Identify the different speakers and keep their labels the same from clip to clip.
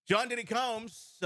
Speaker 1: John Diddy Combs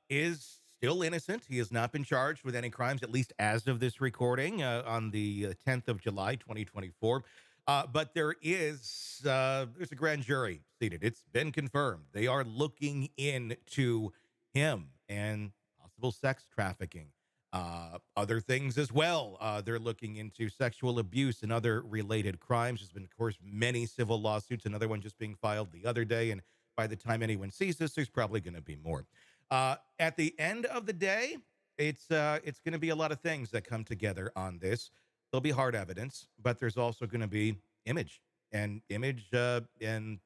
Speaker 1: is still innocent. He has not been charged with any crimes, at least as of this recording on the 10th of July, 2024. But there's a grand jury seated. It's been confirmed. They are looking into him and possible sex trafficking, other things as well. They're looking into sexual abuse and other related crimes. There's been, of course, many civil lawsuits. Another one just being filed the other day, and by the time anyone sees this, there's probably going to be more. At the end of the day, it's going to be a lot of things that come together on this. There'll be hard evidence, but there's also going to be image and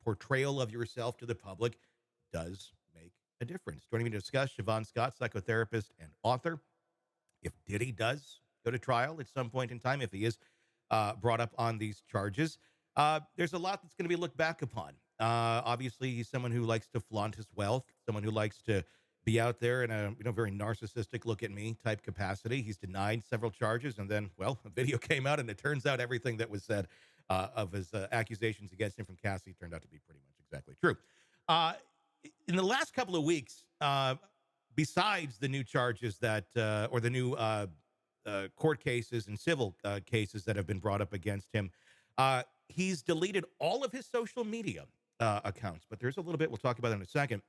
Speaker 1: portrayal of yourself to the public does make a difference. Joining me to discuss, Shavaun Scott, psychotherapist and author. If Diddy does go to trial at some point in time, if he is brought up on these charges, there's a lot that's going to be looked back upon. Obviously, he's someone who likes to flaunt his wealth, someone who likes to be out there in a very narcissistic look at me type capacity. He's denied several charges, and then, well, a video came out, and it turns out everything that was said of his accusations against him from Cassie turned out to be pretty much exactly true. Uh, in the last couple of weeks, besides the new charges or the new court cases and civil cases that have been brought up against him, he's deleted all of his social media accounts. But there's a little bit we'll talk about in a second.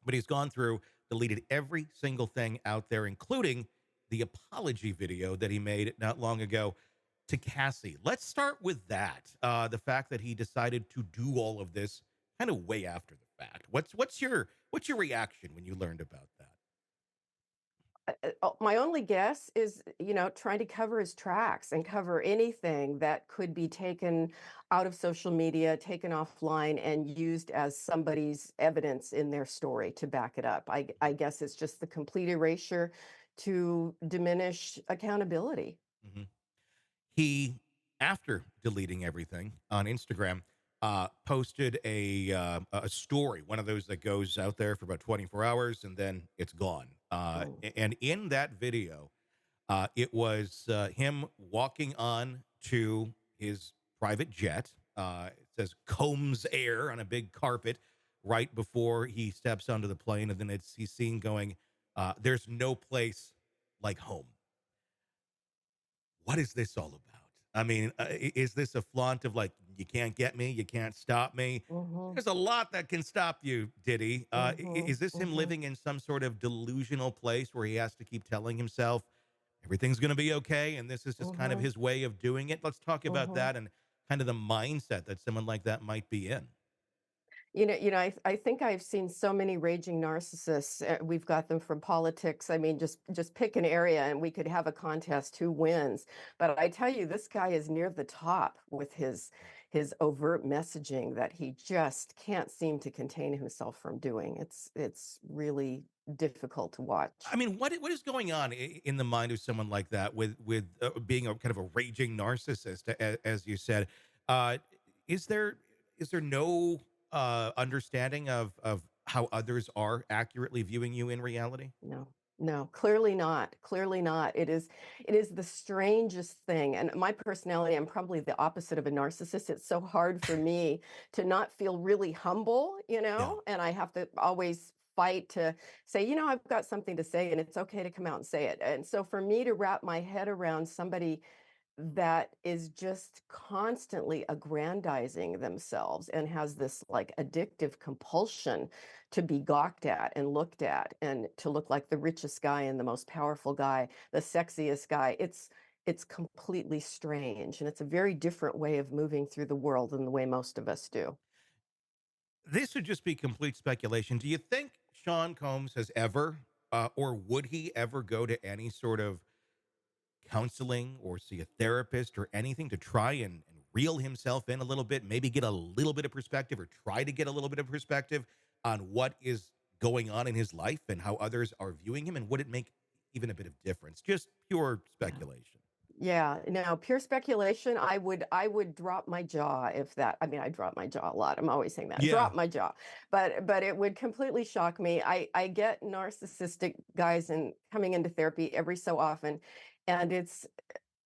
Speaker 1: But he's gone through, deleted every single thing out there, including the apology video that he made not long ago to Cassie. Let's start with that. The fact that he decided to do all of this kind of way after the fact. What's your reaction when you learned about that?
Speaker 2: My only guess is, trying to cover his tracks and cover anything that could be taken out of social media, taken offline, and used as somebody's evidence in their story to back it up. I guess it's just the complete erasure to diminish accountability.
Speaker 1: Mhm. He, after deleting everything on Instagram, posted a story, one of those that goes out there for about 24 hours and then it's gone.
Speaker 2: Oh.
Speaker 1: And in that video, it was him walking on to his private jet. It says Combs Air on a big carpet right before he steps onto the plane, and then he's seen going, "There's no place like home." What is this all about? I mean, is this a flaunt of like, you can't get me, you can't stop me?
Speaker 2: Mhm.
Speaker 1: There's a lot that can stop you, Diddy.
Speaker 2: Mhm.
Speaker 1: Is this him
Speaker 2: Mhm.
Speaker 1: living in some sort of delusional place where he has to keep telling himself everything's going to be okay, and this is just kind of
Speaker 2: Mhm.
Speaker 1: his way of doing it? Let's talk about
Speaker 2: Mhm.
Speaker 1: that and kind of the mindset that someone like that might be in.
Speaker 2: I think I've seen so many raging narcissists. We've got them from politics. I mean, just pick an area, and we could have a contest who wins. But I tell you, this guy is near the top with his overt messaging that he just can't seem to contain himself from doing. It's really difficult to watch.
Speaker 1: I mean, what is going on in the mind of someone like that with being a kind of a raging narcissist, as you said? Uh, is there no understanding of how others are accurately viewing you in reality?
Speaker 2: No, no, clearly not. Clearly not. It is the strangest thing. And my personality, I'm probably the opposite of a narcissist. It's so hard for me to not feel really humble,
Speaker 1: Yeah.
Speaker 2: and I have to always fight to say, I've got something to say and it's okay to come out and say it. And so for me to wrap my head around somebody that is just constantly aggrandizing themselves and has this like addictive compulsion to be gawked at and looked at and to look like the richest guy and the most powerful guy, the sexiest guy. It's completely strange, and it's a very different way of moving through the world than the way most of us do.
Speaker 1: This would just be complete speculation. Do you think Sean Combs has ever, or would he ever go to any sort of counseling or see a therapist or anything to try and reel himself in a little bit, maybe get a little bit of perspective or try to get a little bit of perspective on what is going on in his life and how others are viewing him? And would it make even a bit of difference? Just pure
Speaker 2: Yeah.
Speaker 1: speculation.
Speaker 2: Yeah, no, pure speculation. I would drop my jaw if that. I mean, I drop my jaw a lot. I'm always saying that.
Speaker 1: Yeah.
Speaker 2: Drop my jaw. But it would completely shock me. I get narcissistic guys and coming into therapy every so often, and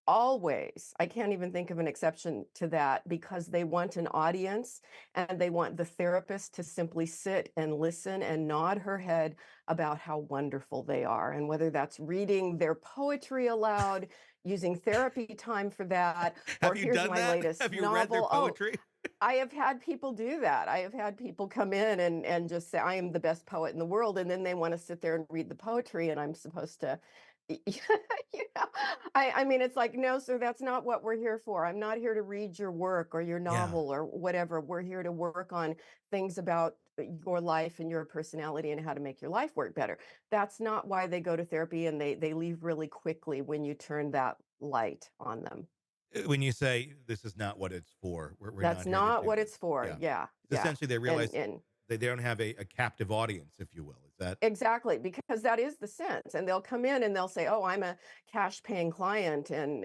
Speaker 2: Always. I can't even think of an exception to that because they want an audience and they want the therapist to simply sit and listen and nod her head about how wonderful they are. And whether that's reading their poetry aloud, using therapy time for that, or
Speaker 1: Have you
Speaker 2: here's
Speaker 1: done
Speaker 2: my
Speaker 1: that?
Speaker 2: latest
Speaker 1: Have you read their
Speaker 2: novel. Oh,
Speaker 1: poetry?
Speaker 2: I have had people do that. I have had people come in and just say, "I am the best poet in the world," and then they wanna sit there and read the poetry, and I'm supposed to you know, I mean, it's like, "No, sir, that's not what we're here for. I'm not here to read your work or your
Speaker 1: Yeah.
Speaker 2: novel or whatever. We're here to work on things about your life and your personality and how to make your life work better." That's not why they go to therapy, and they leave really quickly when you turn that light on them.
Speaker 1: When you say this is not what it's for, we're
Speaker 2: That's
Speaker 1: not here to
Speaker 2: not
Speaker 1: do
Speaker 2: what
Speaker 1: this.
Speaker 2: it's for.
Speaker 1: Yeah.
Speaker 2: Yeah,
Speaker 1: It's
Speaker 2: yeah.
Speaker 1: essentially they realize
Speaker 2: And
Speaker 1: they don't have a captive audience, if you will. Is that
Speaker 2: exactly, because that is the sense, and they'll come in and they'll say, "Oh, I'm a cash paying client," and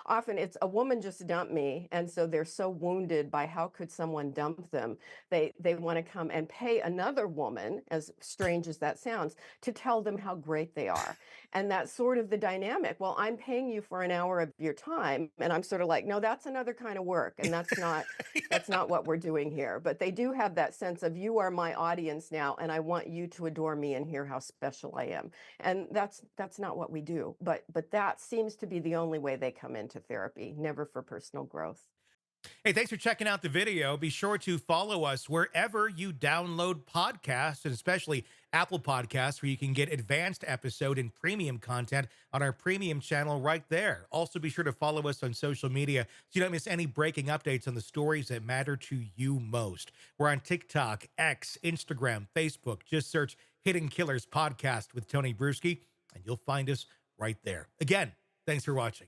Speaker 2: often it's a woman just dumped me, and so they're so wounded by how could someone dump them. They want to come and pay another woman, as strange as that sounds, to tell them how great they are. And that's sort of the dynamic. Well, I'm paying you for an hour of your time, and I'm sort of like, "No, that's another kind of work, and that's not what we're doing here." But they do have that sense of you are my audience now, and I want you to adore me and hear how special I am. And that's not what we do. But that seems to be the only way they come into therapy, never for personal growth.
Speaker 1: Hey, thanks for checking out the video. Be sure to follow us wherever you download podcasts, and especially Apple Podcasts, where you can get advanced episode and premium content on our premium channel right there. Also, be sure to follow us on social media so you don't miss any breaking updates on the stories that matter to you most. We're on TikTok, X, Instagram, Facebook. Just search Hidden Killers Podcast with Tony Brueski, and you'll find us right there. Again, thanks for watching.